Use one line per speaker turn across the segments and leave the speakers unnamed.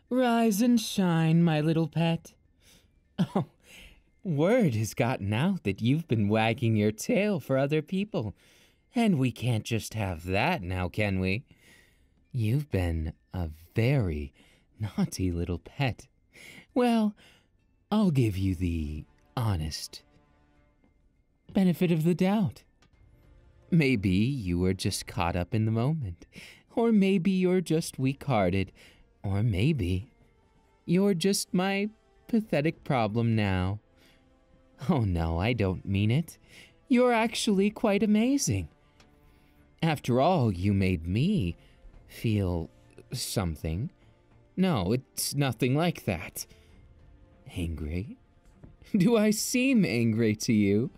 Rise and shine, my little pet. Oh, word has gotten out that you've been wagging your tail for other people. And we can't just have that now, can we? You've been a very naughty little pet. Well, I'll give you the honest benefit of the doubt. Maybe you were just caught up in the moment, or maybe you're just weak-hearted, or maybe you're just my pathetic problem now. Oh no, I don't mean it. You're actually quite amazing. After all, you made me feel something. No, it's nothing like that. Angry? Do I seem angry to you?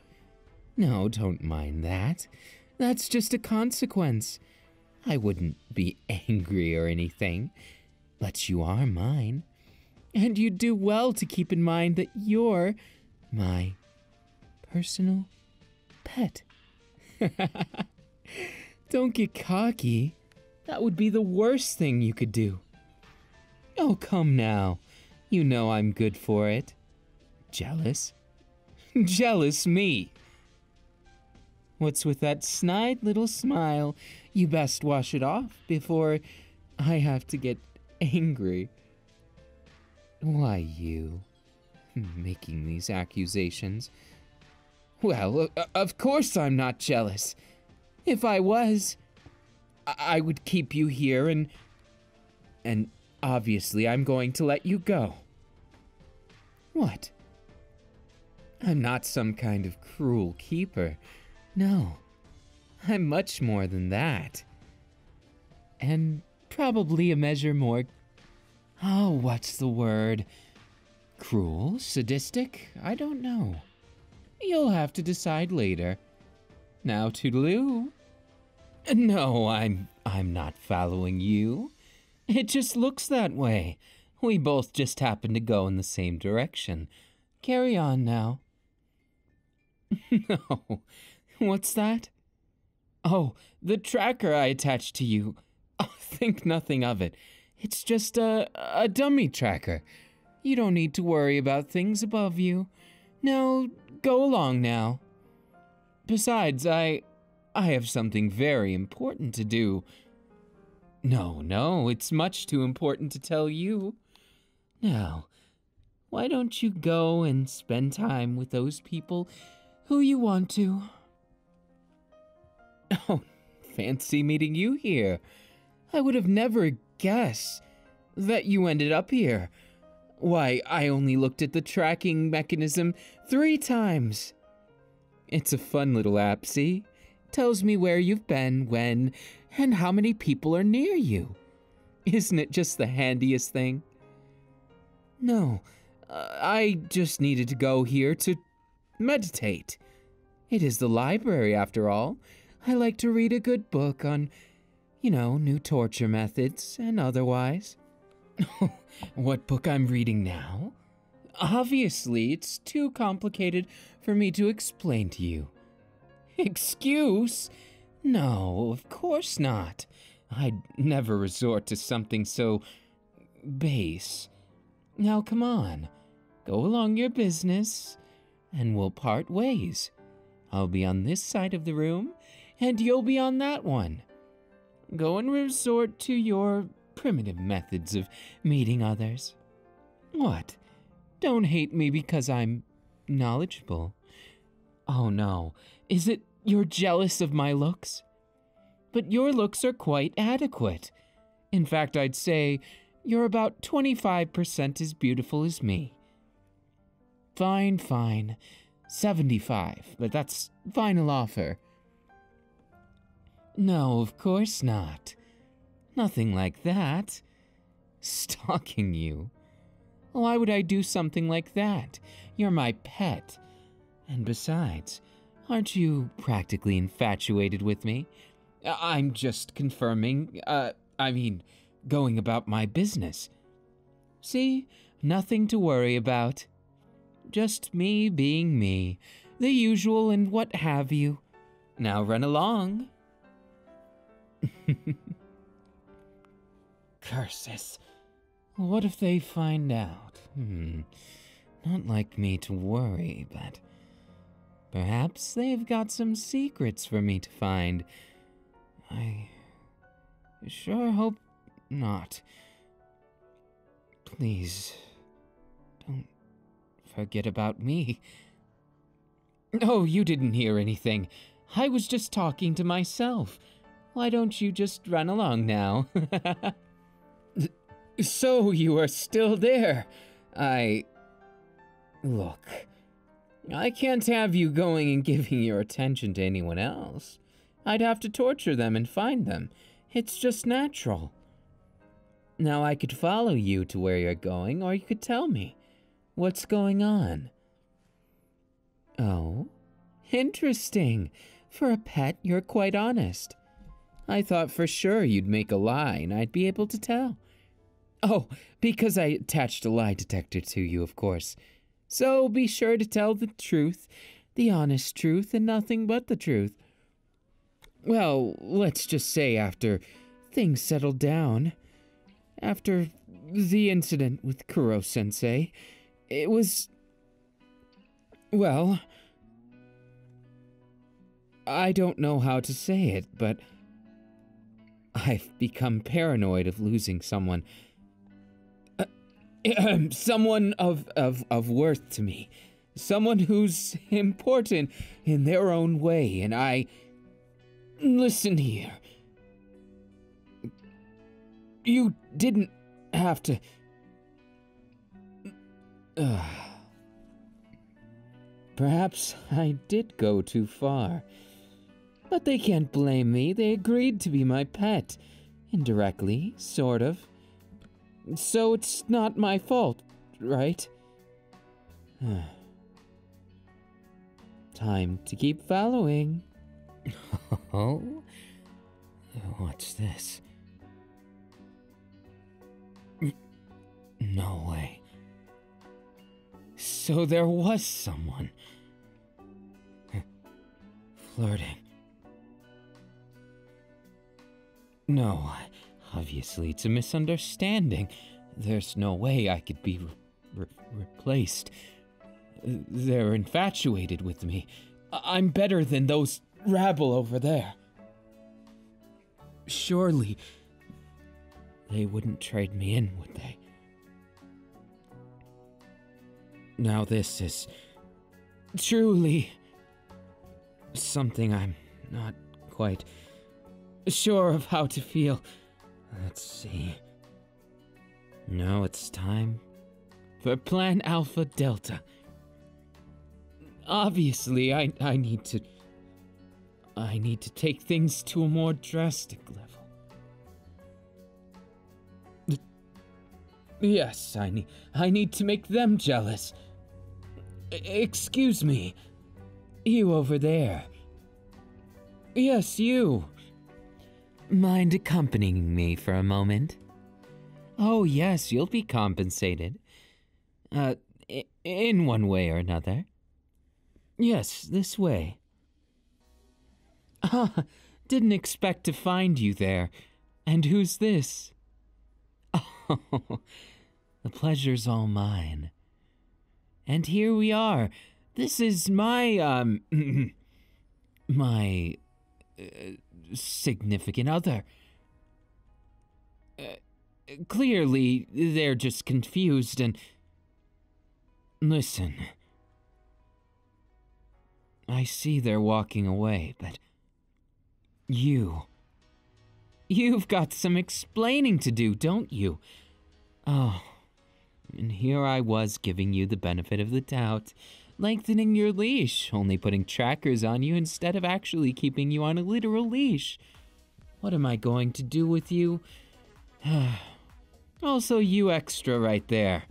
No, don't mind that. That's just a consequence. I wouldn't be angry or anything, but you are mine. And you do well to keep in mind that you're my personal pet. Don't get cocky. That would be the worst thing you could do. Oh, come now. You know I'm good for it. Jealous? Jealous me. What's with that snide little smile? You best wash it off before I have to get angry. Why you? Making these accusations. Well, of course I'm not jealous. If I was, I would keep you here and obviously I'm going to let you go. What? I'm not some kind of cruel keeper. No, I'm much more than that. And probably a measure more... Oh, what's the word? Cruel? Sadistic? I don't know. You'll have to decide later. Now, toodaloo. No, I'm not following you. It just looks that way. We both just happen to go in the same direction. Carry on now. No. What's that? Oh, the tracker I attached to you. Oh, think nothing of it. It's just a dummy tracker. You don't need to worry about things above you. No, go along now. Besides, I have something very important to do. No, it's much too important to tell you. Now, why don't you go and spend time with those people who you want to? Oh, fancy meeting you here. I would have never guessed that you ended up here. Why, I only looked at the tracking mechanism 3 times. It's a fun little app, see? Tells me where you've been, when, and how many people are near you. Isn't it just the handiest thing? No, I just needed to go here to meditate. It is the library, after all. I like to read a good book on, new torture methods and otherwise. What book I'm reading now? Obviously, it's too complicated for me to explain to you. Excuse? No, of course not. I'd never resort to something so base. Now come on, go along your business, and we'll part ways. I'll be on this side of the room, and you'll be on that one. Go and resort to your primitive methods of meeting others. What? Don't hate me because I'm knowledgeable. Oh no, is it you're jealous of my looks? But your looks are quite adequate. In fact, I'd say you're about 25% as beautiful as me. Fine. 75, but that's final offer. No, of course not. Nothing like that. Stalking you. Why would I do something like that? You're my pet. And besides, aren't you practically infatuated with me? I'm just confirming, going about my business. See? Nothing to worry about. Just me being me, the usual and what have you. Now run along. Curses. What if they find out? Not like me to worry, but perhaps they've got some secrets for me to find. I sure hope not. Please, don't forget about me. Oh, you didn't hear anything. I was just talking to myself. Why don't you just run along now? So you are still there. Look, I can't have you going and giving your attention to anyone else. I'd have to torture them and find them. It's just natural. Now I could follow you to where you're going, or you could tell me. What's going on? Oh, interesting. For a pet, you're quite honest. I thought for sure you'd make a lie and I'd be able to tell. Oh, because I attached a lie detector to you, of course. So be sure to tell the truth, the honest truth, and nothing but the truth. Well, let's just say after things settled down, after the incident with Kuro-sensei, it was... well, I don't know how to say it, but I've become paranoid of losing someone. Someone of worth to me. Someone who's important in their own way, and I... Listen here. You didn't have to... Perhaps I did go too far. But they can't blame me. They agreed to be my pet. Indirectly, sort of. So it's not my fault, right? Time to keep following. Oh? What's this? No way. So there was someone. Flirting. No, obviously it's a misunderstanding. There's no way I could be replaced. They're infatuated with me. I'm better than those rabble over there. Surely they wouldn't trade me in, would they? Now this is truly something I'm not quite sure of how to feel. Let's see. Now it's time for Plan Alpha Delta. Obviously, I need to take things to a more drastic level. Yes, I need to make them jealous. Excuse me. You over there. Yes, you. Mind accompanying me for a moment? Oh, yes, you'll be compensated. In one way or another. Yes, this way. Ah, didn't expect to find you there. And who's this? Oh, the pleasure's all mine. And here we are. This is my, my significant other. Clearly, they're just confused and... Listen. I see they're walking away, but... You've got some explaining to do, don't you? Oh, and here I was giving you the benefit of the doubt, lengthening your leash, only putting trackers on you instead of actually keeping you on a literal leash. What am I going to do with you? Also, you extra right there.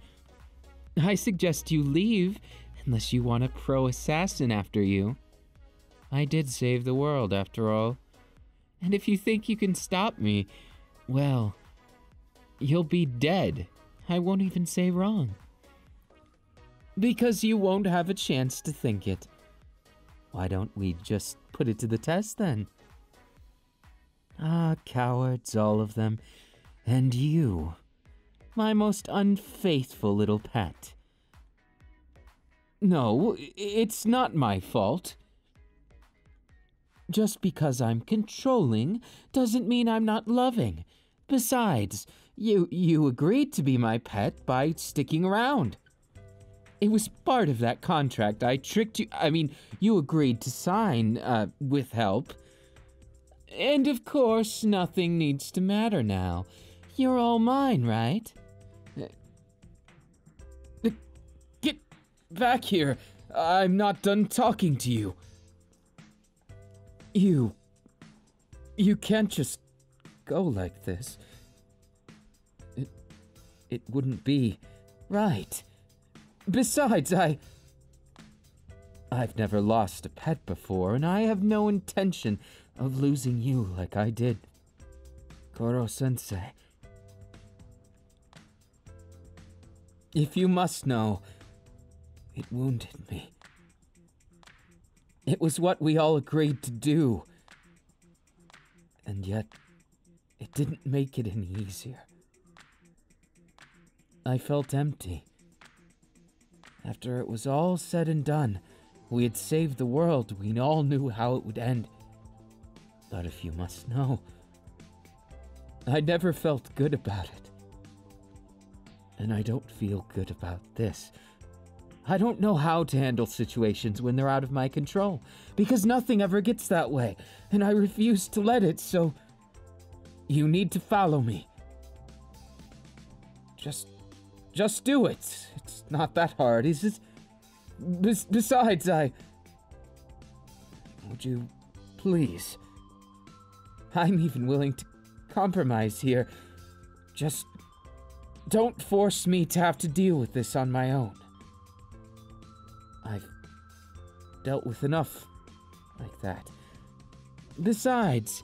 I suggest you leave, unless you want a pro-assassin after you. I did save the world, after all. And if you think you can stop me, well, you'll be dead. I won't even say wrong. Because you won't have a chance to think it. Why don't we just put it to the test, then? Ah, cowards, all of them. And you. my most unfaithful little pet. No, it's not my fault. Just because I'm controlling doesn't mean I'm not loving. Besides, you agreed to be my pet by sticking around. It was part of that contract. I tricked you. I mean, you agreed to sign, with help. And of course, nothing needs to matter now. You're all mine, right? Get back here. I'm not done talking to you. You can't just go like this. It wouldn't be right. Besides, I've never lost a pet before, and I have no intention of losing you like I did Koro-sensei. If you must know, it wounded me. It was what we all agreed to do. And yet, it didn't make it any easier. I felt empty. After it was all said and done, we had saved the world. We all knew how it would end. But if you must know, I never felt good about it. And I don't feel good about this. I don't know how to handle situations when they're out of my control, because nothing ever gets that way, and I refuse to let it, so you need to follow me. Just do it. It's not that hard, is it? Besides, would you please? I'm even willing to compromise here. Just don't force me to have to deal with this on my own. I've dealt with enough like that. Besides,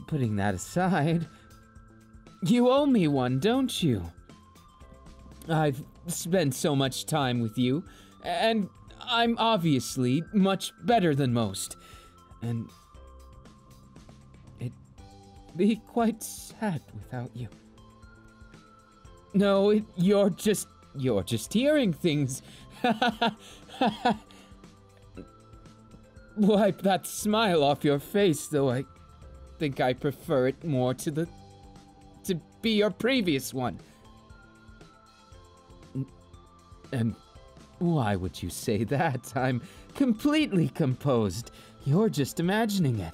putting that aside, you owe me one, don't you? I've spent so much time with you, and I'm obviously much better than most. And it'd be quite sad without you. No, you're just hearing things. Wipe that smile off your face, though I think I prefer it more to be your previous one. And why would you say that? I'm completely composed. You're just imagining it.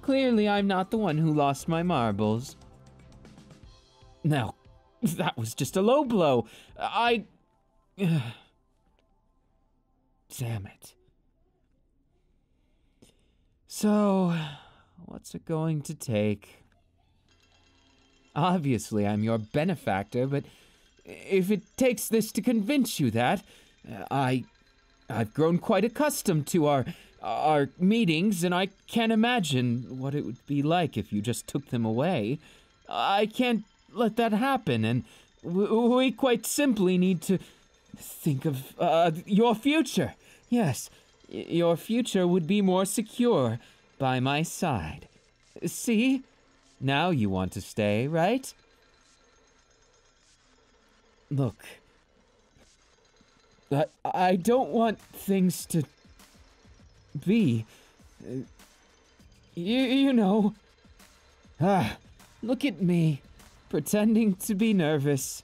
Clearly, I'm not the one who lost my marbles. No, that was just a low blow. Damn it. So, what's it going to take? Obviously, I'm your benefactor, but if it takes this to convince you that, I've grown quite accustomed to our meetings, and I can't imagine what it would be like if you just took them away. I can't let that happen, and we quite simply need to think of your future. Yes, your future would be more secure by my side. See? Now you want to stay, right? Look, I don't want things to be, you know. Look at me, pretending to be nervous,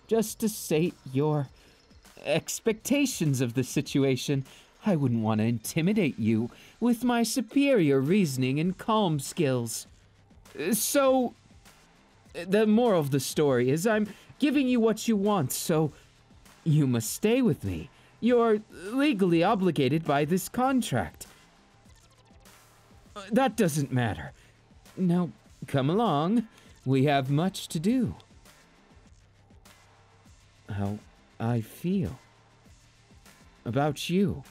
just to sate your expectations of the situation. I wouldn't want to intimidate you with my superior reasoning and calm skills. So, the moral of the story is I'm giving you what you want, so you must stay with me. You're legally obligated by this contract. That doesn't matter. Now, come along. We have much to do. How I feel about you.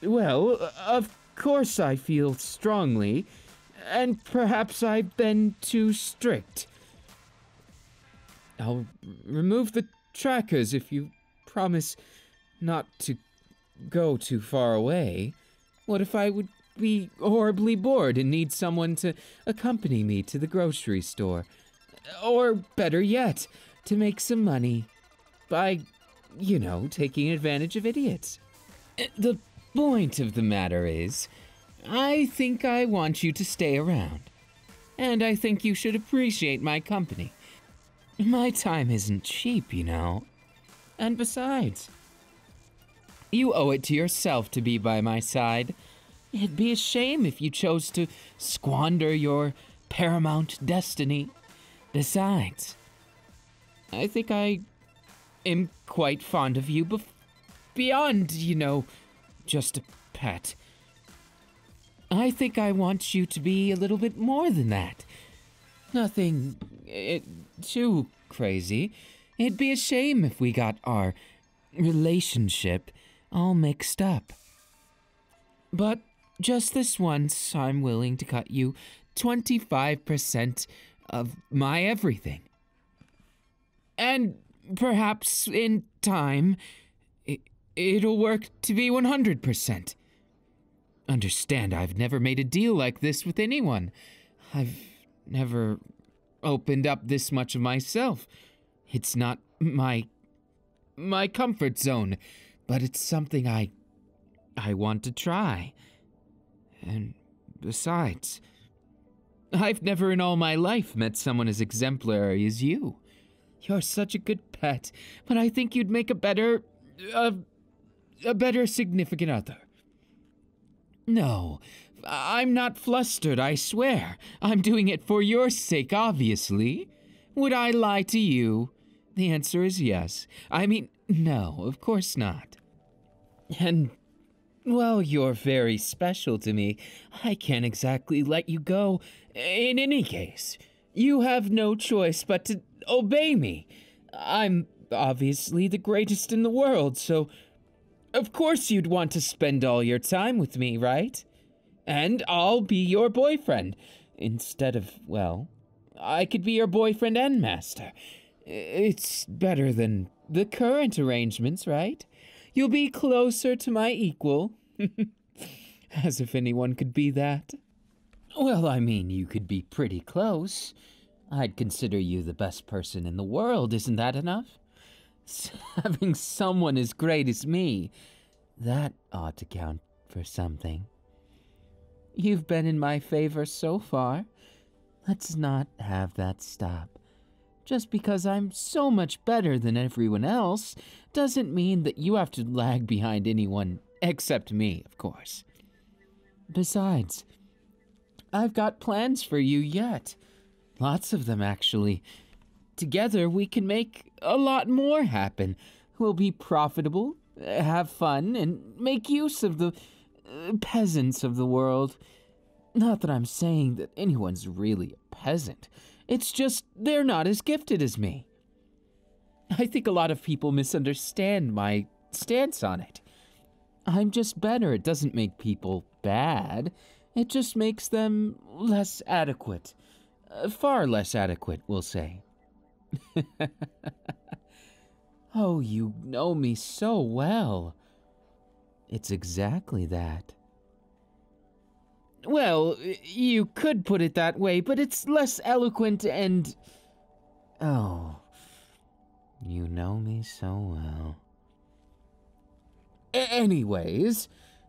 Well, of course I feel strongly, and perhaps I've been too strict. I'll remove the trackers if you promise not to go too far away. What if I would be horribly bored and need someone to accompany me to the grocery store? Or better yet, to make some money by, taking advantage of idiots. The point of the matter is, I think I want you to stay around. And I think you should appreciate my company. My time isn't cheap, And besides, you owe it to yourself to be by my side. It'd be a shame if you chose to squander your paramount destiny. Besides, I think I am quite fond of you beyond, just a pet. I think I want you to be a little bit more than that. Nothing too crazy. It'd be a shame if we got our relationship all mixed up. But just this once, I'm willing to cut you 25% of my everything. And perhaps in time, it'll work to be 100%. Understand, I've never made a deal like this with anyone. I've never opened up this much of myself. It's not my comfort zone, but it's something I want to try. And besides, I've never in all my life met someone as exemplary as you. You're such a good pet, but I think you'd make a better significant other. No, I'm not flustered, I swear. I'm doing it for your sake, obviously. Would I lie to you? The answer is yes. I mean, no, of course not. And, well, you're very special to me. I can't exactly let you go. In any case, you have no choice but to obey me. I'm obviously the greatest in the world, so of course you'd want to spend all your time with me, right? And I'll be your boyfriend. Instead of, well, I could be your boyfriend and master. It's better than the current arrangements, right? You'll be closer to my equal. As if anyone could be that. Well, I mean, you could be pretty close. I'd consider you the best person in the world, isn't that enough? Having someone as great as me, that ought to count for something. You've been in my favor so far. Let's not have that stop. Just because I'm so much better than everyone else doesn't mean that you have to lag behind anyone except me, of course. Besides, I've got plans for you yet. Lots of them, actually. Together, we can make a lot more happen. We'll be profitable, have fun, and make use of the peasants of the world. Not that I'm saying that anyone's really a peasant. It's just they're not as gifted as me. I think a lot of people misunderstand my stance on it. I'm just better. It doesn't make people bad. It just makes them less adequate. Far less adequate, we'll say. Oh, you know me so well. It's exactly that. Well, you could put it that way, but it's less eloquent and... Oh, you know me so well. Anyways,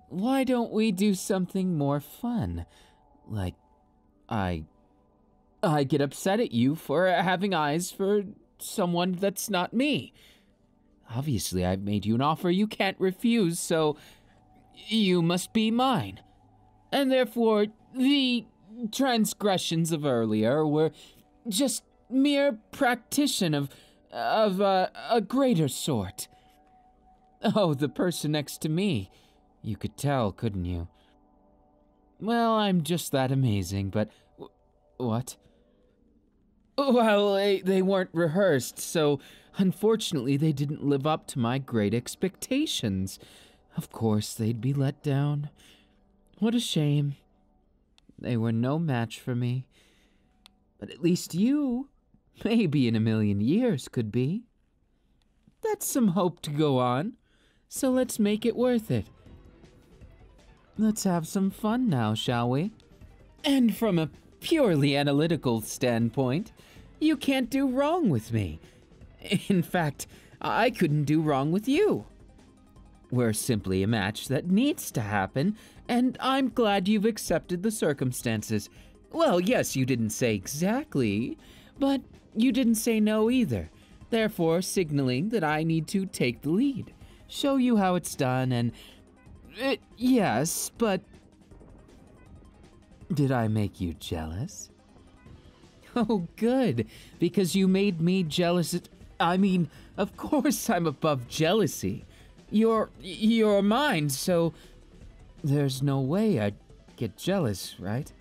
why don't we do something more fun? Like, I get upset at you for having eyes for someone that's not me. Obviously, I've made you an offer you can't refuse, so you must be mine. And therefore, the transgressions of earlier were just mere practition of a greater sort. Oh, the person next to me. You could tell, couldn't you? Well, I'm just that amazing, but... What? Well, they weren't rehearsed, so unfortunately they didn't live up to my great expectations. Of course, they'd be let down. What a shame. They were no match for me. But at least you, maybe in a million years, could be. That's some hope to go on, so let's make it worth it. Let's have some fun now, shall we? And from a purely analytical standpoint, You can't do wrong with me. In fact, I couldn't do wrong with you. We're simply a match that needs to happen, and I'm glad you've accepted the circumstances. Well, yes, you didn't say exactly, but you didn't say no either, therefore signaling that I need to take the lead, show you how it's done, and... yes, but... Did I make you jealous? Oh, good, because you made me jealous. I mean, of course I'm above jealousy. You're mine, so there's no way I'd get jealous, right?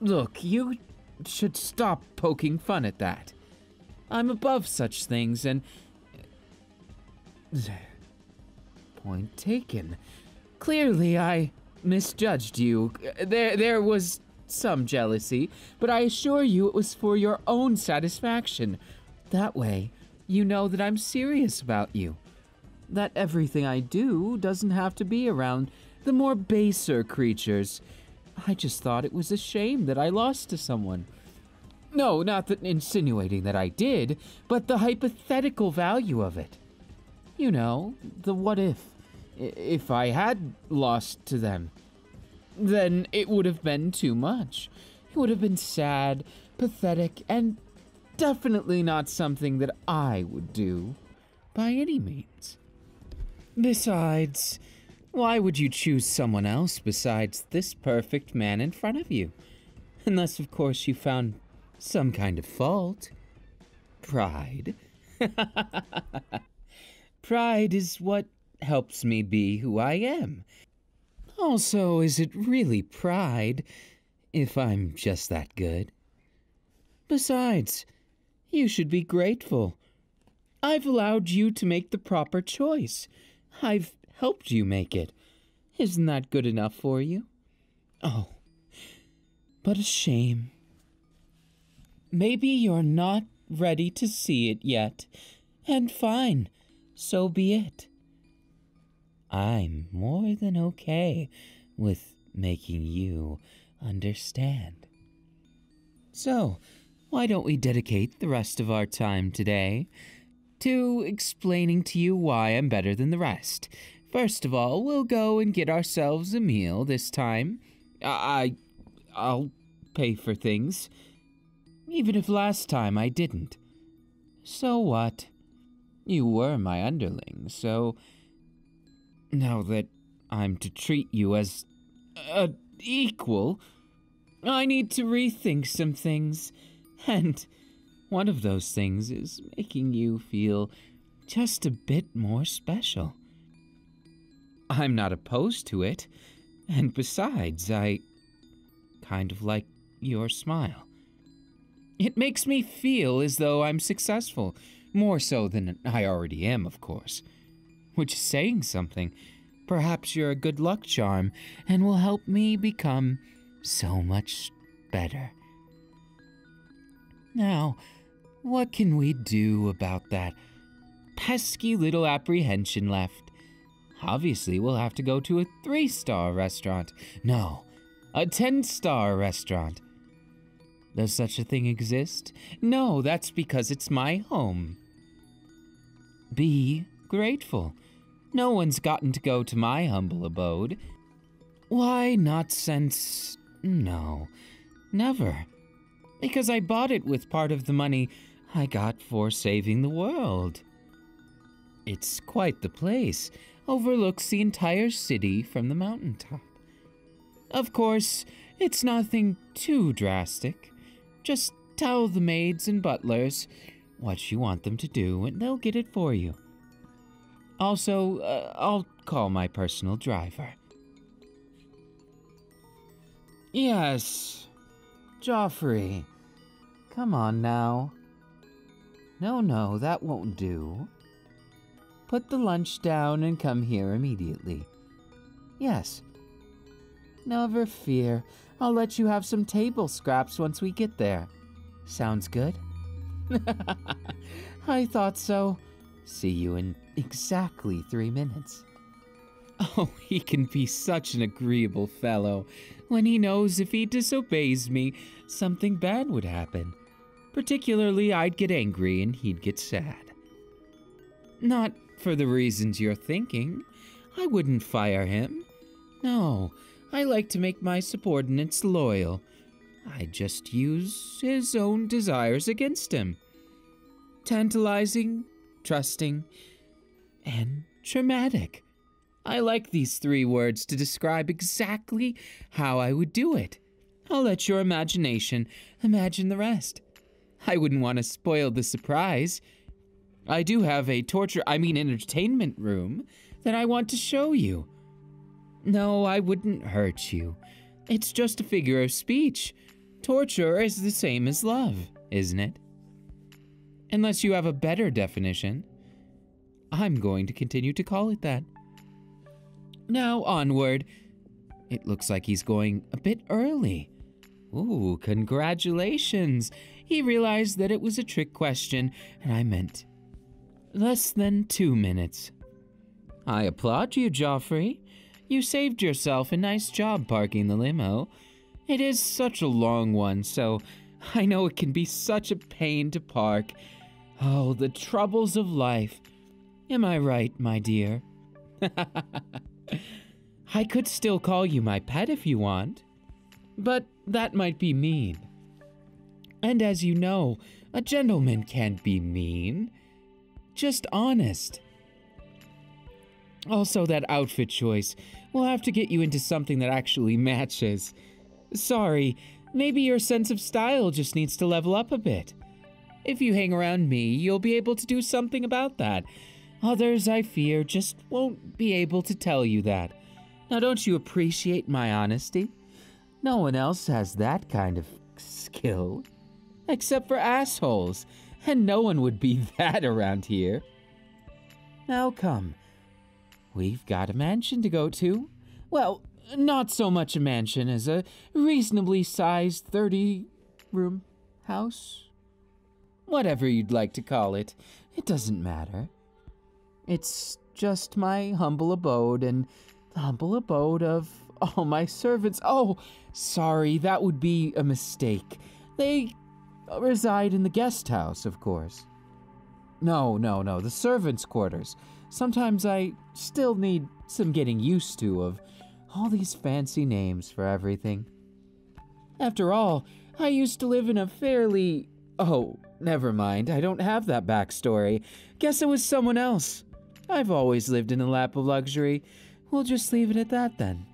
Look, you should stop poking fun at that. I'm above such things, and... Point taken. Clearly, I misjudged you. There was some jealousy, but I assure you it was for your own satisfaction. That way, you know that I'm serious about you. That everything I do doesn't have to be around the more baser creatures. I just thought it was a shame that I lost to someone. No, not that insinuating that I did, but the hypothetical value of it. You know, the what if. If I had lost to them, then it would have been too much. It would have been sad, pathetic, and definitely not something that I would do, by any means. Besides, why would you choose someone else besides this perfect man in front of you? Unless, of course, you found some kind of fault. Pride. Pride is what helps me be who I am. Also, is it really pride if I'm just that good? Besides, you should be grateful. I've allowed you to make the proper choice. I've helped you make it. Isn't that good enough for you? Oh, but a shame. Maybe you're not ready to see it yet, and fine, so be it. I'm more than okay with making you understand. So, why don't we dedicate the rest of our time today to explaining to you why I'm better than the rest. First of all, we'll go and get ourselves a meal this time. I'll pay for things, even if last time I didn't. So what? You were my underling, so now that I'm to treat you as an equal, I need to rethink some things, and one of those things is making you feel just a bit more special. I'm not opposed to it, and besides, I kind of like your smile. It makes me feel as though I'm successful, more so than I already am, of course. Which is saying something. Perhaps you're a good luck charm and will help me become so much better. Now, what can we do about that pesky little apprehension left? Obviously, we'll have to go to a 3-star restaurant. No, a 10-star restaurant. Does such a thing exist? No, that's because it's my home. Be grateful. No one's gotten to go to my humble abode. Why not since... No, never. Because I bought it with part of the money I got for saving the world. It's quite the place. Overlooks the entire city from the mountaintop. Of course, it's nothing too drastic. Just tell the maids and butlers what you want them to do, and they'll get it for you. Also, I'll call my personal driver. Yes, Joffrey. Come on now. No, that won't do. Put the lunch down and come here immediately. Yes. Never fear. I'll let you have some table scraps once we get there. Sounds good? I thought so. See you in exactly 3 minutes. Oh, he can be such an agreeable fellow when he knows if he disobeys me, something bad would happen. Particularly, I'd get angry and he'd get sad. Not for the reasons you're thinking. I wouldn't fire him. No, I like to make my subordinates loyal. I just use his own desires against him. Tantalizing, trusting, and traumatic. I like these 3 words to describe exactly how I would do it. I'll let your imagination imagine the rest. I wouldn't want to spoil the surprise. I do have a entertainment room that I want to show you. No, I wouldn't hurt you. It's just a figure of speech. Torture is the same as love, isn't it? Unless you have a better definition. I'm going to continue to call it that. Now, onward. It looks like he's going a bit early. Ooh, congratulations. He realized that it was a trick question, and I meant less than 2 minutes. I applaud you, Joffrey. You saved yourself a nice job parking the limo. It is such a long one, so I know it can be such a pain to park. Oh, the troubles of life. Am I right, my dear? I could still call you my pet if you want, but that might be mean. And as you know, a gentleman can't be mean, just honest. Also, that outfit choice. We'll have to get you into something that actually matches. Sorry, maybe your sense of style just needs to level up a bit. If you hang around me, you'll be able to do something about that. Others, I fear, just won't be able to tell you that. Now, don't you appreciate my honesty? No one else has that kind of skill. Except for assholes, and no one would be that around here. Now come. We've got a mansion to go to. Well, not so much a mansion as a reasonably sized 30-room house. Whatever you'd like to call it, it doesn't matter. It's just my humble abode and the humble abode of all my servants. Oh, sorry, that would be a mistake. They reside in the guest house, of course. No, the servants' quarters. Sometimes I still need some getting used to of all these fancy names for everything. After all, I used to live in a fairly... Oh, never mind, I don't have that backstory. Guess it was someone else. I've always lived in a lap of luxury. We'll just leave it at that then.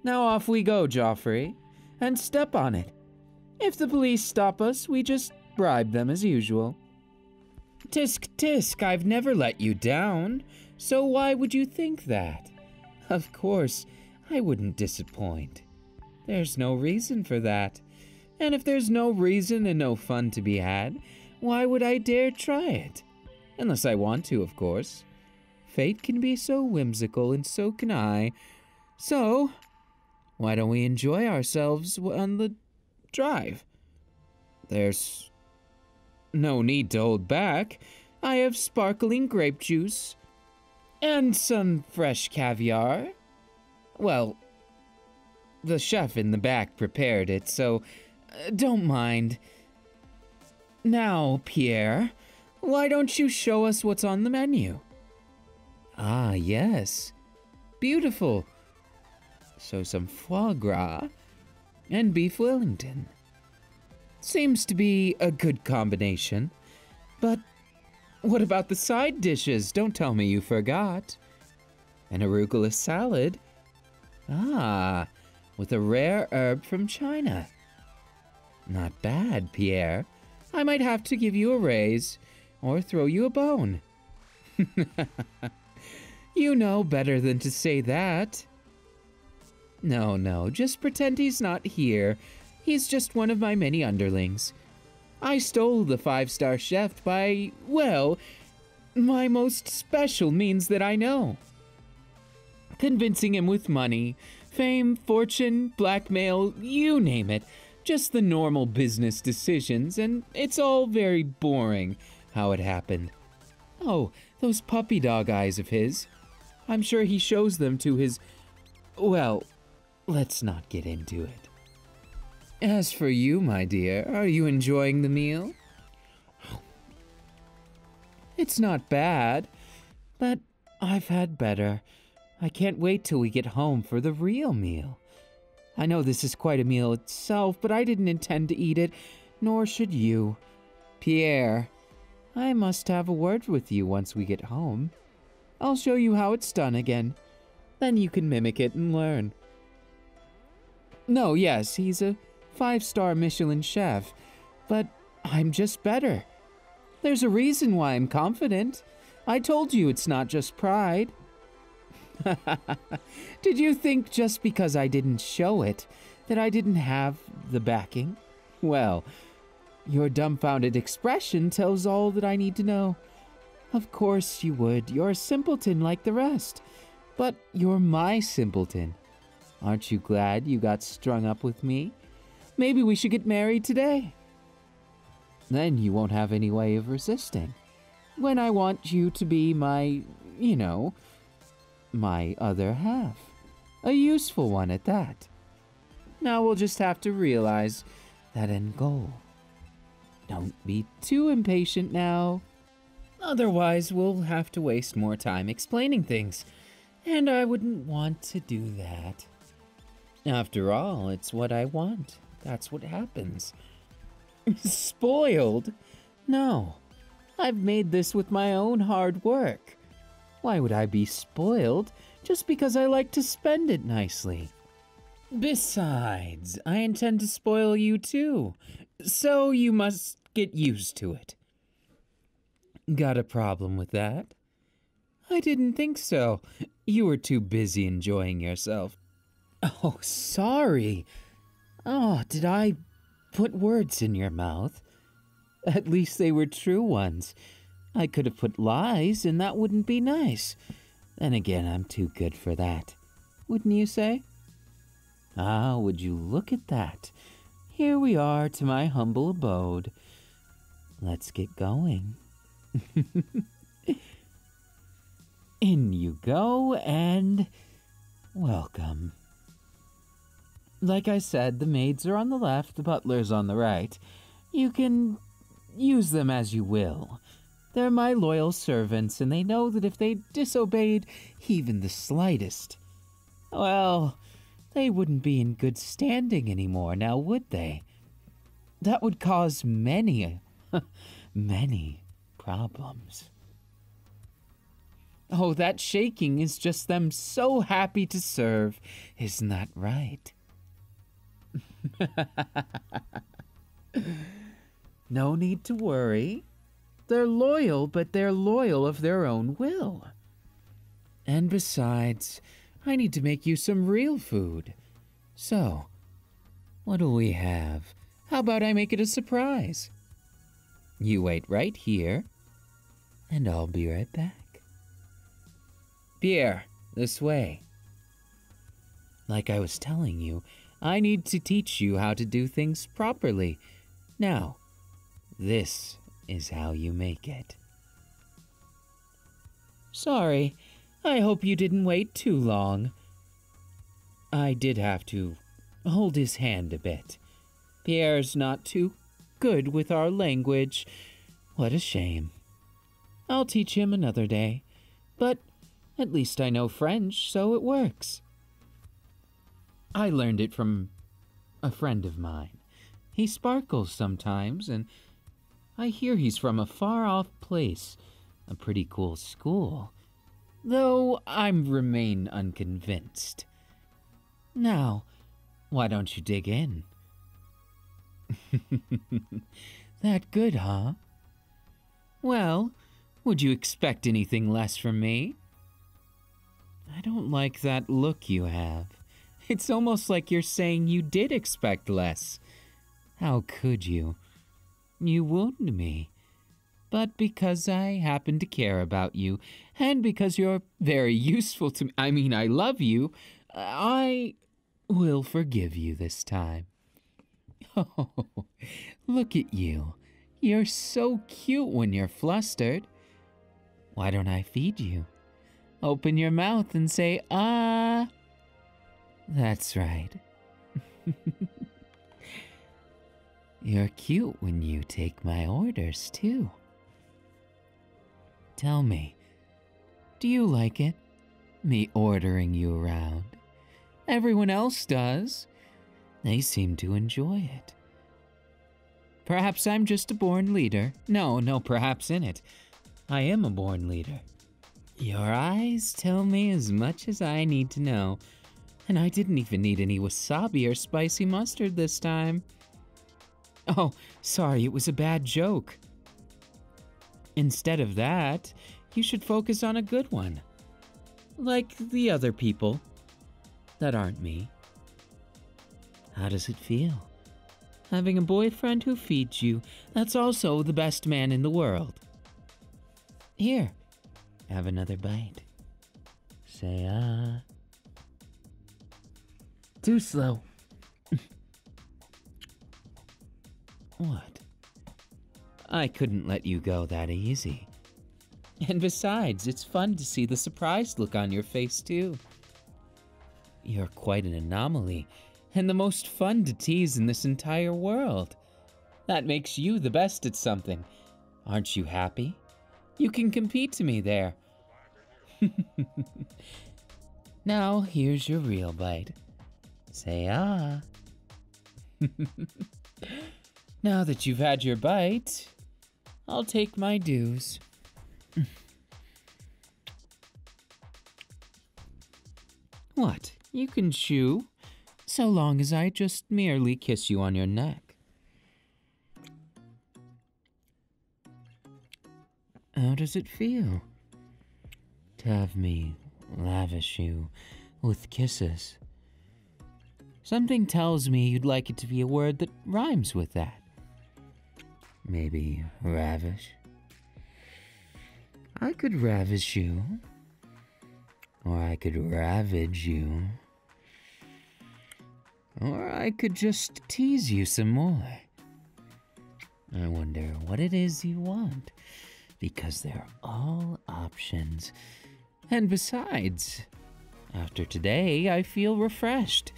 Now off we go, Joffrey, and step on it. If the police stop us, we just bribe them as usual. Tisk tisk, I've never let you down, so why would you think that? Of course, I wouldn't disappoint. There's no reason for that. And if there's no reason and no fun to be had, why would I dare try it? Unless I want to, of course. Fate can be so whimsical, and so can I. So, why don't we enjoy ourselves on the drive? There's no need to hold back. I have sparkling grape juice and some fresh caviar. Well, the chef in the back prepared it, so don't mind. Now, Pierre, why don't you show us what's on the menu? Ah, yes. Beautiful. So some foie gras and beef Wellington. Seems to be a good combination. But what about the side dishes? Don't tell me you forgot. An arugula salad. Ah, with a rare herb from China. Not bad, Pierre. I might have to give you a raise or throw you a bone. You know better than to say that. No, just pretend he's not here. He's just one of my many underlings. I stole the 5-star chef by, well, my most special means that I know. Convincing him with money, fame, fortune, blackmail, you name it. Just the normal business decisions, and it's all very boring how it happened. Oh, those puppy dog eyes of his. I'm sure he shows them to his... Well, let's not get into it. As for you, my dear, are you enjoying the meal? It's not bad, but I've had better. I can't wait till we get home for the real meal. I know this is quite a meal itself, but I didn't intend to eat it, nor should you. Pierre, I must have a word with you once we get home. I'll show you how it's done again. Then you can mimic it and learn. No, yes, he's a 5-star Michelin chef, but I'm just better. There's a reason why I'm confident. I told you it's not just pride. Did you think just because I didn't show it, that I didn't have the backing? Well, your dumbfounded expression tells all that I need to know. Of course you would. You're a simpleton like the rest. But you're my simpleton. Aren't you glad you got strung up with me? Maybe we should get married today. Then you won't have any way of resisting. When I want you to be my, my other half. A useful one at that. Now we'll just have to realize that end goal. Don't be too impatient now. Otherwise, we'll have to waste more time explaining things. And I wouldn't want to do that. After all, it's what I want. That's what happens. Spoiled? No. I've made this with my own hard work. Why would I be spoiled just because I like to spend it nicely? Besides, I intend to spoil you too, so you must get used to it. Got a problem with that? I didn't think so. You were too busy enjoying yourself. Oh, sorry. Oh, did I put words in your mouth? At least they were true ones. I could have put lies, and that wouldn't be nice. Then again, I'm too good for that. Wouldn't you say? Ah, would you look at that? Here we are to my humble abode. Let's get going. In you go, and welcome. Like I said, the maids are on the left, the butler's on the right. You can use them as you will. They're my loyal servants, and they know that if they disobeyed even the slightest, well, they wouldn't be in good standing anymore, now would they? That would cause many, many problems. Oh, that shaking is just them so happy to serve. Isn't that right? No need to worry. They're loyal, but they're loyal of their own will. And besides, I need to make you some real food. So, what'll we have? How about I make it a surprise? You wait right here, and I'll be right back. Pierre, this way. Like I was telling you, I need to teach you how to do things properly. Now, this is how you make it. Sorry, I hope you didn't wait too long. I did have to hold his hand a bit. Pierre's not too good with our language. What a shame. I'll teach him another day, but at least I know French, so it works. I learned it from a friend of mine. He sparkles sometimes, and I hear he's from a far-off place, a pretty cool school, though I remain unconvinced. Now, why don't you dig in? That good, huh? Well, would you expect anything less from me? I don't like that look you have. It's almost like you're saying you did expect less. How could you? You wound me. But because I happen to care about you, and because you're very useful to me, I love you, I will forgive you this time. Oh, look at you. You're so cute when you're flustered. Why don't I feed you? Open your mouth and say, ah. That's right. You're cute when you take my orders, too. Tell me, do you like it? Me ordering you around? Everyone else does. They seem to enjoy it. Perhaps I'm just a born leader. No, perhaps in it. I am a born leader. Your eyes tell me as much as I need to know. And I didn't even need any wasabi or spicy mustard this time. Oh, sorry, it was a bad joke. Instead of that, you should focus on a good one. Like the other people that aren't me. How does it feel? Having a boyfriend who feeds you, that's also the best man in the world. Here, have another bite. Say, ah. Too slow. What? I couldn't let you go that easy. And besides, it's fun to see the surprised look on your face, too. You're quite an anomaly, and the most fun to tease in this entire world. That makes you the best at something. Aren't you happy? You can compete to me there. Now, here's your real bite. Say ah. Now that you've had your bite, I'll take my dues. What? You can chew, so long as I just merely kiss you on your neck. How does it feel to have me lavish you with kisses? Something tells me you'd like it to be a word that rhymes with that. Maybe ravish? I could ravish you. Or I could ravage you. Or I could just tease you some more. I wonder what it is you want, because they're all options. And besides, after today, I feel refreshed.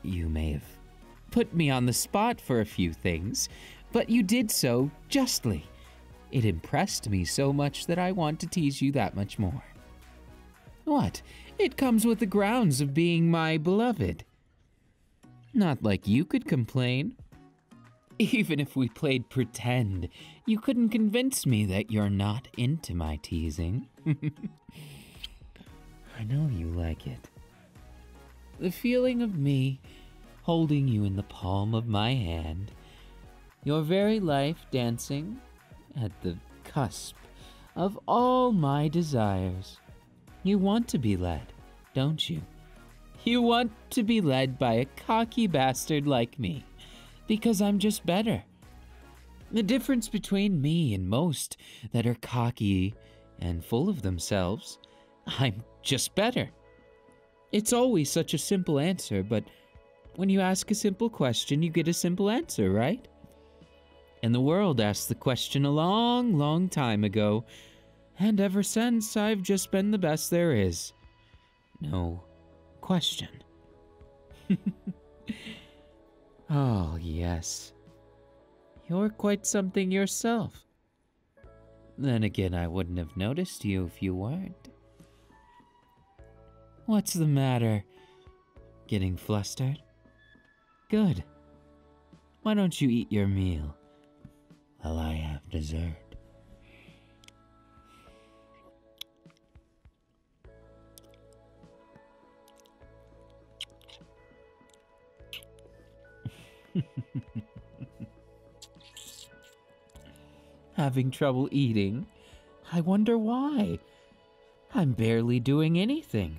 You may have put me on the spot for a few things, but you did so justly. It impressed me so much that I want to tease you that much more. What? It comes with the grounds of being my beloved. Not like you could complain. Even if we played pretend, you couldn't convince me that you're not into my teasing. I know you like it. The feeling of me holding you in the palm of my hand, your very life dancing at the cusp of all my desires. You want to be led, don't you? You want to be led by a cocky bastard like me, because I'm just better. The difference between me and most that are cocky and full of themselves, I'm just better. It's always such a simple answer, but when you ask a simple question, you get a simple answer, right? And the world asked the question a long, long time ago, and ever since, I've just been the best there is. No question. Oh, yes. You're quite something yourself. Then again, I wouldn't have noticed you if you weren't. What's the matter? Getting flustered? Good. Why don't you eat your meal while I have dessert? Having trouble eating? I wonder why. I'm barely doing anything.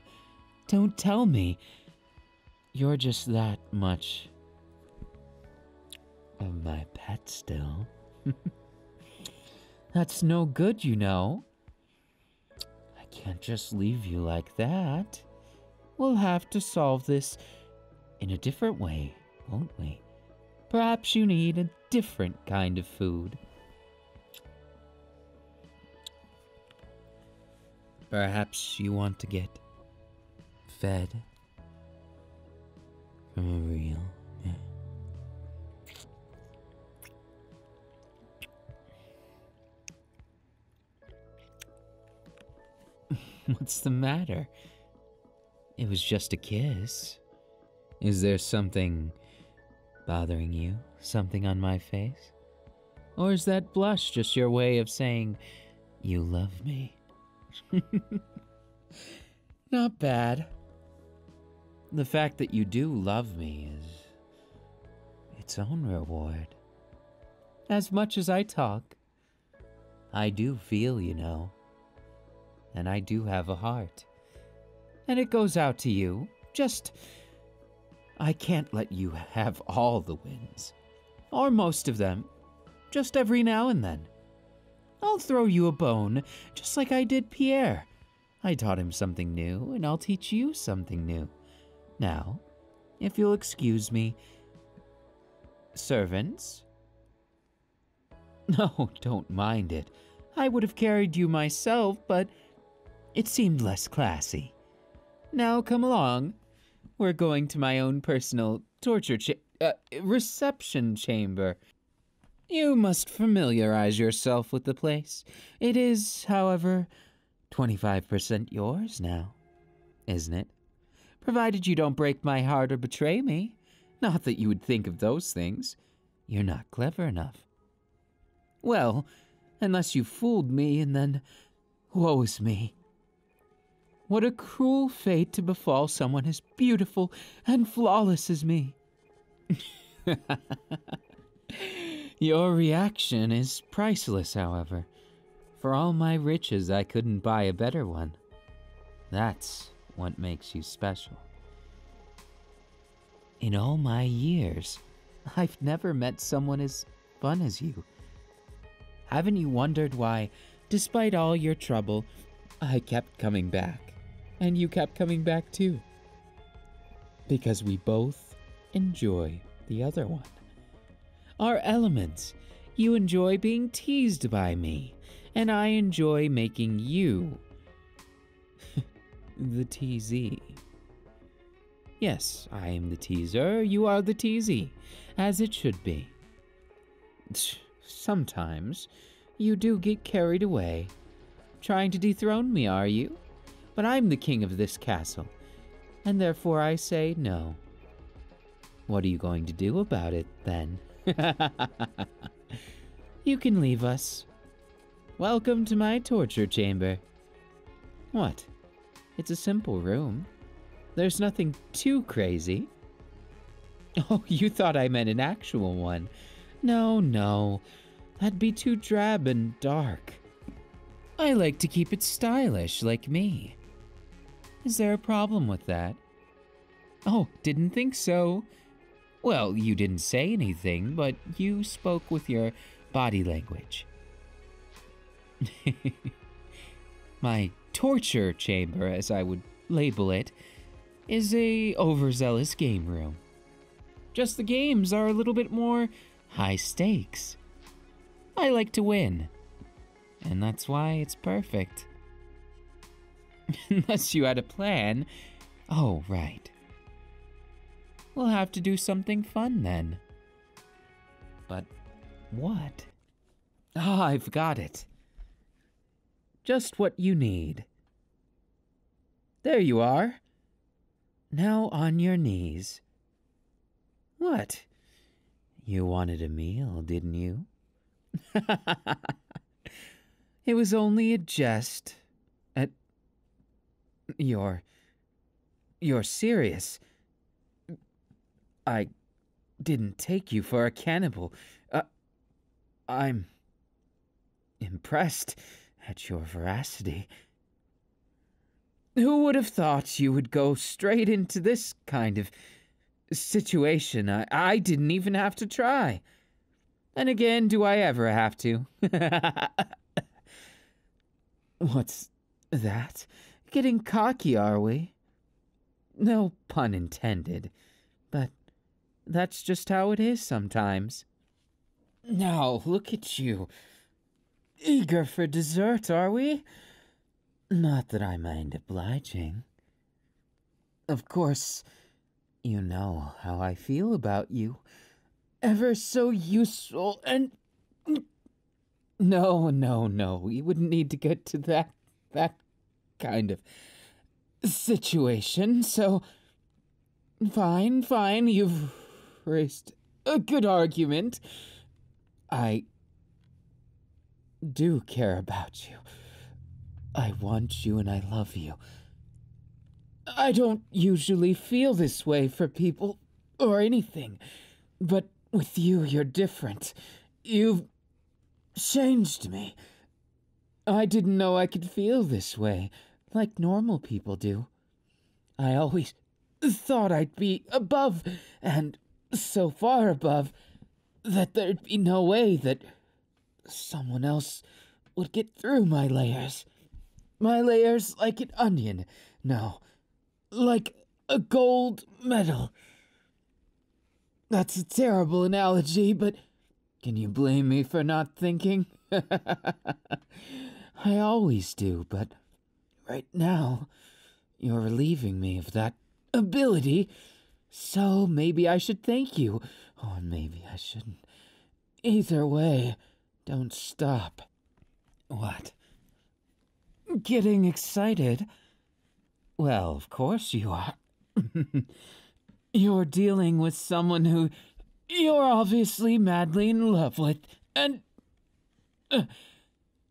Don't tell me. You're just that much of my pet still. That's no good, you know. I can't just leave you like that. We'll have to solve this in a different way, won't we? Perhaps you need a different kind of food. Perhaps you want to get fed from a real. What's the matter? It was just a kiss. Is there something bothering you? Something on my face? Or is that blush just your way of saying you love me? Not bad. The fact that you do love me is its own reward. As much as I talk, I do feel, you know. And I do have a heart. And it goes out to you. Just, I can't let you have all the wins. Or most of them. Just every now and then. I'll throw you a bone, just like I did Pierre. I taught him something new, and I'll teach you something new. Now, if you'll excuse me, servants? No, don't mind it. I would have carried you myself, but it seemed less classy. Now come along. We're going to my own personal reception chamber. You must familiarize yourself with the place. It is, however, 25% yours now, isn't it? Provided you don't break my heart or betray me. Not that you would think of those things. You're not clever enough. Well, unless you fooled me, and then woe is me. What a cruel fate to befall someone as beautiful and flawless as me. Your reaction is priceless, however. For all my riches, I couldn't buy a better one. That's what makes you special. In all my years, I've never met someone as fun as you. Haven't you wondered why, despite all your trouble, I kept coming back? And you kept coming back too. Because we both enjoy the other one. Our elements. You enjoy being teased by me, and I enjoy making you the TZ. Yes, I am the teaser, you are the TZ, as it should be. Sometimes you do get carried away. Trying to dethrone me, are you? But I'm the king of this castle, and therefore I say no. What are you going to do about it, then? You can leave us. Welcome to my torture chamber. What? It's a simple room. There's nothing too crazy. Oh, you thought I meant an actual one. No. That'd be too drab and dark. I like to keep it stylish, like me. Is there a problem with that? Oh, didn't think so. Well, you didn't say anything, but you spoke with your body language. My torture chamber, as I would label it, is a overzealous game room. Just the games are a little bit more high stakes. I like to win, and that's why it's perfect. Unless you had a plan. Oh, right. We'll have to do something fun then. But what? Ah, I've got it. Just what you need. There you are. Now on your knees. What? You wanted a meal, didn't you? It was only a jest. You're serious. I didn't take you for a cannibal. I'm impressed at your veracity. Who would have thought you would go straight into this kind of situation? I didn't even have to try. And again, do I ever have to? What's that? Getting cocky, are we? No pun intended, but that's just how it is sometimes. Now, look at you. Eager for dessert, are we? Not that I mind obliging. Of course, you know how I feel about you. Ever so useful and... No, we wouldn't need to get to that kind of situation, so... Fine, you've raised a good argument. I do care about you. I want you and I love you. I don't usually feel this way for people or anything, but with you, you're different. You've changed me. I didn't know I could feel this way, like normal people do. I always thought I'd be above, and so far above, that there'd be no way that someone else would get through my layers. My layers like an onion. No, like a gold medal. That's a terrible analogy, but can you blame me for not thinking? I always do, but right now, you're relieving me of that ability, so maybe I should thank you, or maybe I shouldn't. Either way, don't stop. What? Getting excited? Well, of course you are. You're dealing with someone who you're obviously madly in love with, and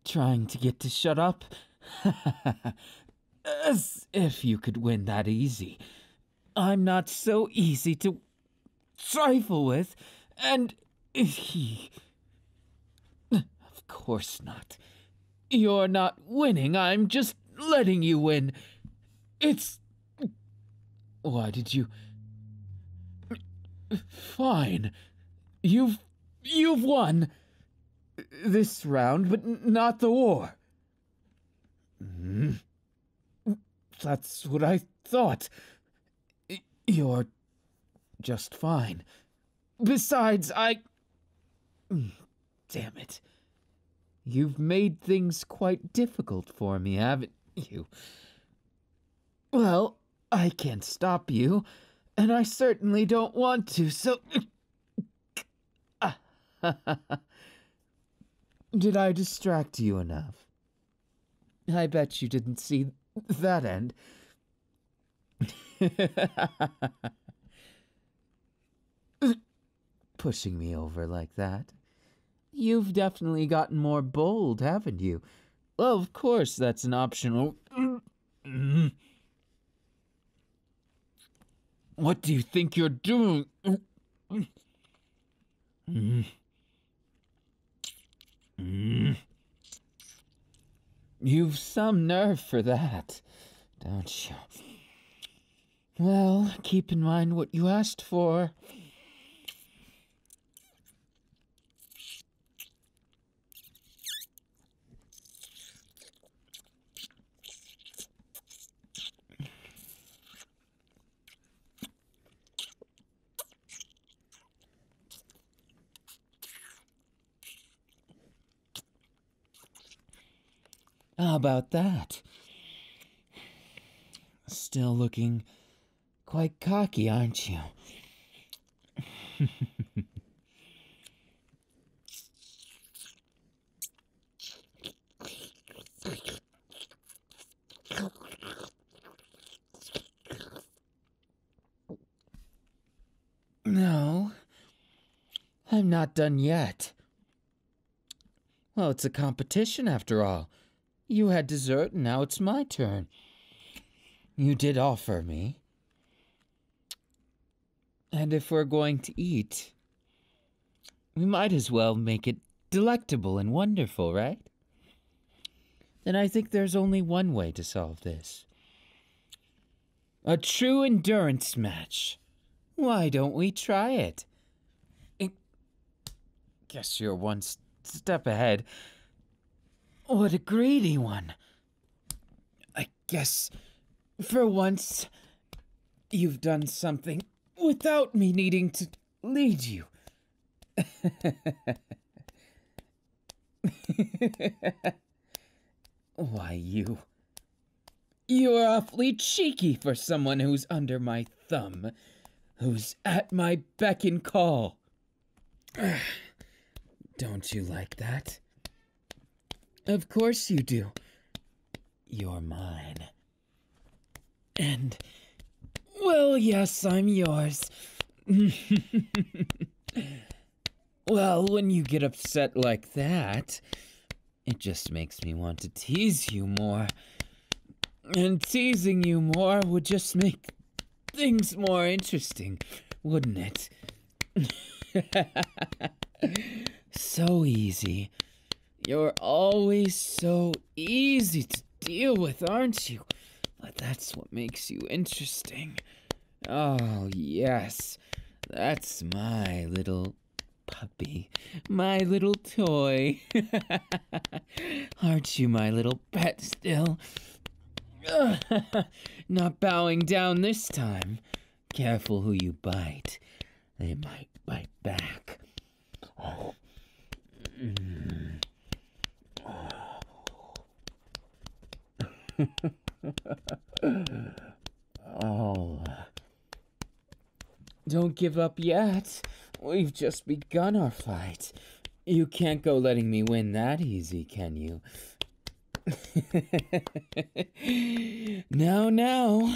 trying to get to shut up? As if you could win that easy. I'm not so easy to trifle with, and of course not. You're not winning, I'm just letting you win. It's... Why did you... Fine. You've won. This round, but not the war. That's what I thought. You're just fine. Besides, Damn it. You've made things quite difficult for me, haven't you? Well, I can't stop you, and I certainly don't want to, so... Did I distract you enough? I bet you didn't see that end. Pushing me over like that. You've definitely gotten more bold, haven't you? Well, of course, that's an optional... What do you think you're doing? You've some nerve for that, don't you? Well, keep in mind what you asked for. How about that? Still looking quite cocky, aren't you? No, I'm not done yet. Well, it's a competition after all. You had dessert, and now it's my turn. You did offer me. And if we're going to eat, we might as well make it delectable and wonderful, right? Then I think there's only one way to solve this. A true endurance match. Why don't we try it? Guess you're one step ahead. What a greedy one. I guess, for once, you've done something without me needing to lead you. Why, you You're awfully cheeky for someone who's under my thumb, who's at my beck and call. Don't you like that? Of course you do. You're mine. And, well, yes, I'm yours. Well, when you get upset like that, it just makes me want to tease you more. And teasing you more would just make things more interesting, wouldn't it? So easy. You're always so easy to deal with, aren't you? But that's what makes you interesting. Oh, yes. That's my little puppy. My little toy. Aren't you my little pet still? Not bowing down this time. Careful who you bite. They might bite back. Oh. Oh. Don't give up yet. We've just begun our fight. You can't go letting me win that easy, can you? Now,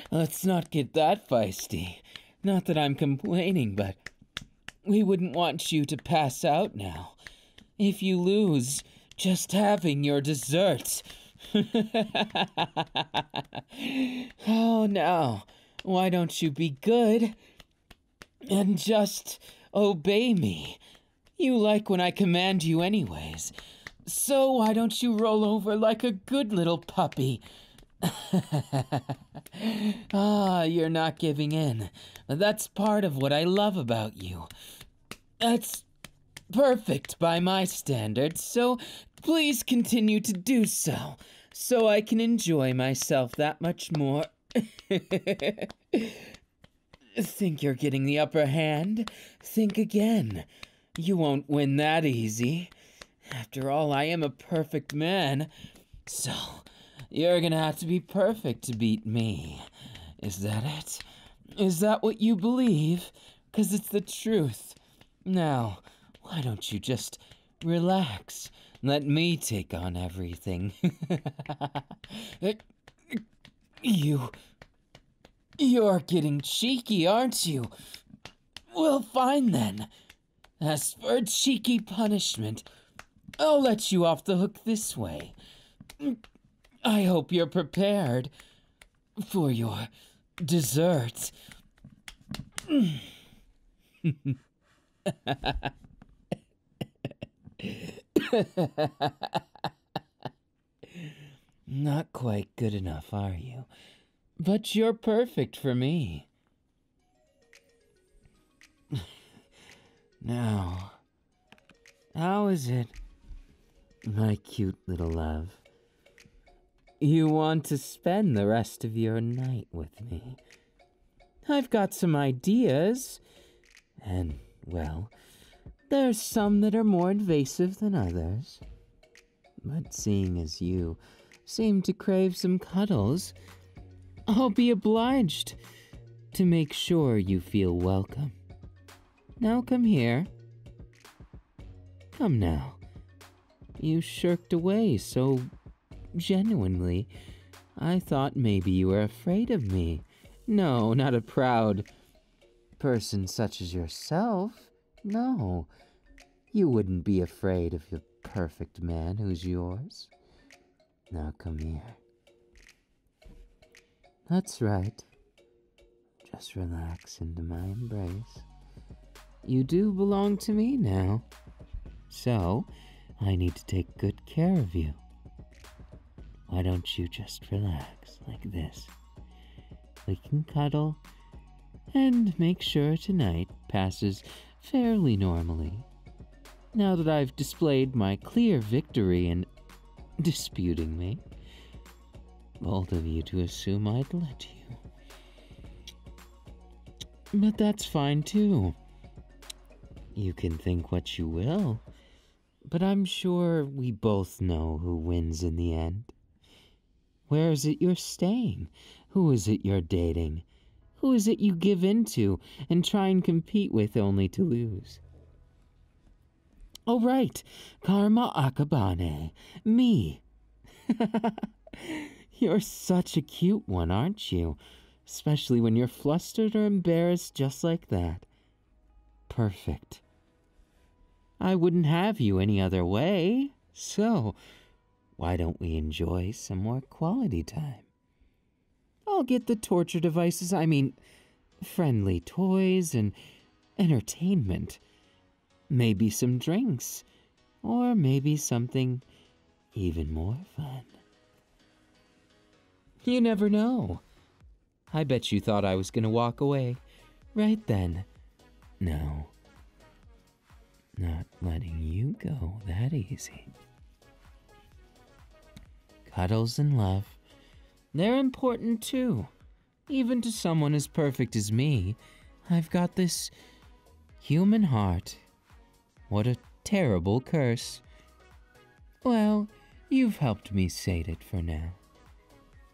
let's not get that feisty. Not that I'm complaining, but we wouldn't want you to pass out now. If you lose, just having your dessert. Oh, now, why don't you be good and just obey me? You like when I command you anyways. So why don't you roll over like a good little puppy? Ah, you're not giving in. That's part of what I love about you. That's perfect by my standards, so please continue to do so I can enjoy myself that much more. Think you're getting the upper hand? Think again. You won't win that easy. After all, I am a perfect man. So, you're gonna have to be perfect to beat me. Is that it? Is that what you believe? 'Cause it's the truth. Now, why don't you just relax? Let me take on everything. You're getting cheeky, aren't you? Well, fine then. As for a cheeky punishment, I'll let you off the hook this way. I hope you're prepared for your dessert. Not quite good enough, are you? But you're perfect for me. Now, how is it, my cute little love? You want to spend the rest of your night with me? I've got some ideas, and, well, there's some that are more invasive than others. But seeing as you seem to crave some cuddles, I'll be obliged to make sure you feel welcome. Now come here. Come now. You shirked away so genuinely. I thought maybe you were afraid of me. No, not a proud person such as yourself. No, you wouldn't be afraid of the perfect man who's yours. Now come here. That's right. Just relax into my embrace. You do belong to me now. So, I need to take good care of you. Why don't you just relax like this? We can cuddle and make sure tonight passes fairly normally. Now that I've displayed my clear victory in disputing me, bold of you to assume I'd let you. But that's fine too. You can think what you will, but I'm sure we both know who wins in the end. Where is it you're staying? Who is it you're dating? Who is it you give in to and try and compete with only to lose? Oh, right. Karma Akabane. Me. You're such a cute one, aren't you? Especially when you're flustered or embarrassed just like that. Perfect. I wouldn't have you any other way. So, why don't we enjoy some more quality time? I'll get the torture devices, friendly toys and entertainment. Maybe some drinks, or maybe something even more fun. You never know. I bet you thought I was gonna walk away right then. No, not letting you go that easy. Cuddles and love, they're important too. Even to someone as perfect as me, I've got this human heart. What a terrible curse. Well, you've helped me sate it for now.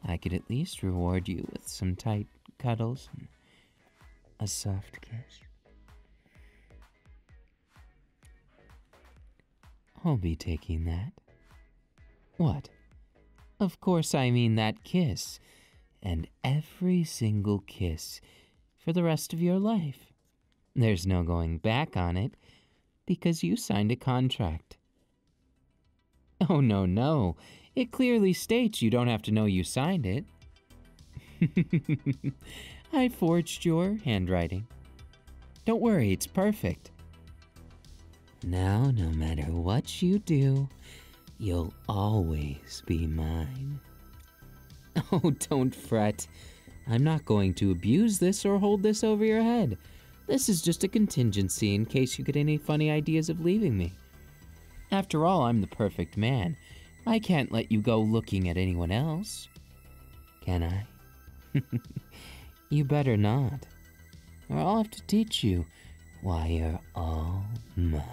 I could at least reward you with some tight cuddles and a soft kiss. I'll be taking that. What? Of course I mean that kiss. And every single kiss for the rest of your life. There's no going back on it, because you signed a contract. Oh, no. It clearly states you don't have to know you signed it. I forged your handwriting. Don't worry, it's perfect. Now, no matter what you do, you'll always be mine. Oh, don't fret. I'm not going to abuse this or hold this over your head. This is just a contingency in case you get any funny ideas of leaving me. After all, I'm the perfect man. I can't let you go looking at anyone else. Can I? You better not. Or I'll have to teach you why you're all mine.